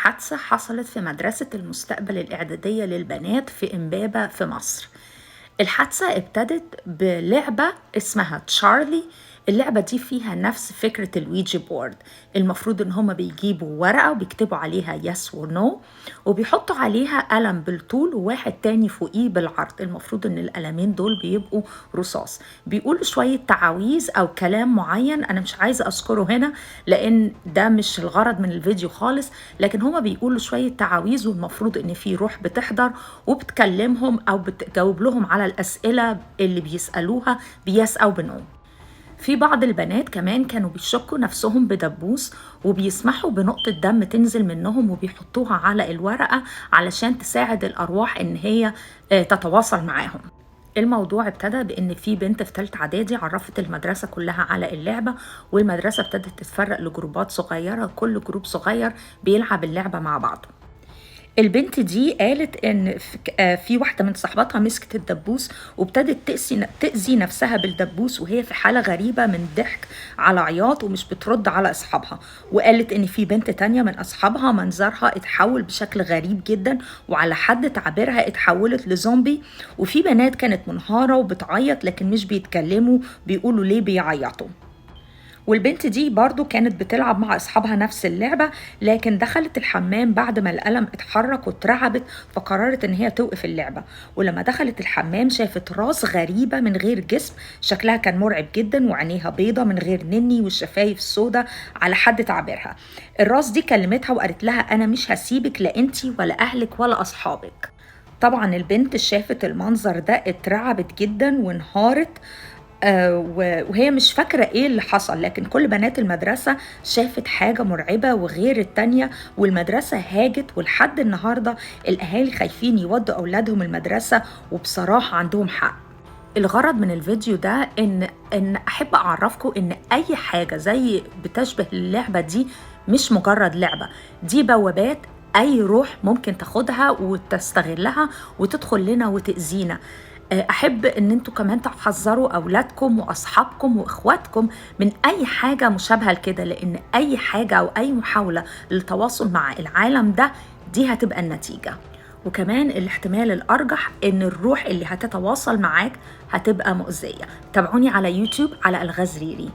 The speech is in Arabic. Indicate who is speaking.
Speaker 1: حادثة حصلت في مدرسة المستقبل الإعدادية للبنات في إمبابة في مصر. الحادثة ابتدت بلعبة اسمها تشارلي. اللعبة دي فيها نفس فكرة الويجي بورد. المفروض ان هما بيجيبوا ورقة وبيكتبوا عليها يس ونو، وبيحطوا عليها قلم بالطول وواحد تاني فوقيه بالعرض. المفروض ان القلمين دول بيبقوا رصاص. بيقولوا شوية تعاويذ او كلام معين، انا مش عايزة اذكره هنا لان ده مش الغرض من الفيديو خالص، لكن هما بيقولوا شوية تعاويذ، والمفروض ان في روح بتحضر وبتكلمهم او بتجاوب لهم على الأسئلة اللي بيسألوها بيس أو بنو. في بعض البنات كمان كانوا بيشكوا نفسهم بدبوس وبيسمحوا بنقطة دم تنزل منهم وبيحطوها على الورقة علشان تساعد الأرواح إن هي تتواصل معاهم. الموضوع ابتدى بإن في بنت في ثالثة إعدادي عرفت المدرسة كلها على اللعبة، والمدرسة ابتدت تتفرق لجروبات صغيرة، كل جروب صغير بيلعب اللعبة مع بعضه. البنت دي قالت ان في واحده من صاحباتها مسكت الدبوس وابتدت تأذي نفسها بالدبوس، وهي في حاله غريبه من ضحك على عياط ومش بترد على اصحابها. وقالت ان في بنت تانية من اصحابها منظرها اتحول بشكل غريب جدا، وعلى حد تعبيرها اتحولت لزومبي. وفي بنات كانت منهاره وبتعيط لكن مش بيتكلموا، بيقولوا ليه بيعيطوا. والبنت دي برضو كانت بتلعب مع أصحابها نفس اللعبة، لكن دخلت الحمام بعد ما القلم اتحرك واترعبت، فقررت ان هي توقف اللعبة. ولما دخلت الحمام شافت راس غريبة من غير جسم، شكلها كان مرعب جدا، وعينيها بيضة من غير نني والشفايف سودة على حد تعبيرها. الراس دي كلمتها وقالت لها أنا مش هسيبك، لا انتي ولا أهلك ولا أصحابك. طبعا البنت شافت المنظر ده اترعبت جدا وانهارت، وهي مش فاكرة ايه اللي حصل، لكن كل بنات المدرسة شافت حاجة مرعبة وغير التانية، والمدرسة هاجت. ولحد النهاردة الأهالي خايفين يودوا أولادهم المدرسة، وبصراحة عندهم حق. الغرض من الفيديو ده إن أحب أعرفكم إن أي حاجة زي بتشبه اللعبة دي مش مجرد لعبة، دي بوابات أي روح ممكن تاخدها وتستغلها وتدخل لنا وتأذينا. أحب إن انتوا كمان تحذروا أولادكم وأصحابكم وإخواتكم من أي حاجة مشابهة لكده، لأن أي حاجة أو أي محاولة للتواصل مع العالم ده دي هتبقى النتيجة. وكمان الاحتمال الأرجح إن الروح اللي هتتواصل معاك هتبقى مؤذية. تابعوني على يوتيوب على الغاز ريري.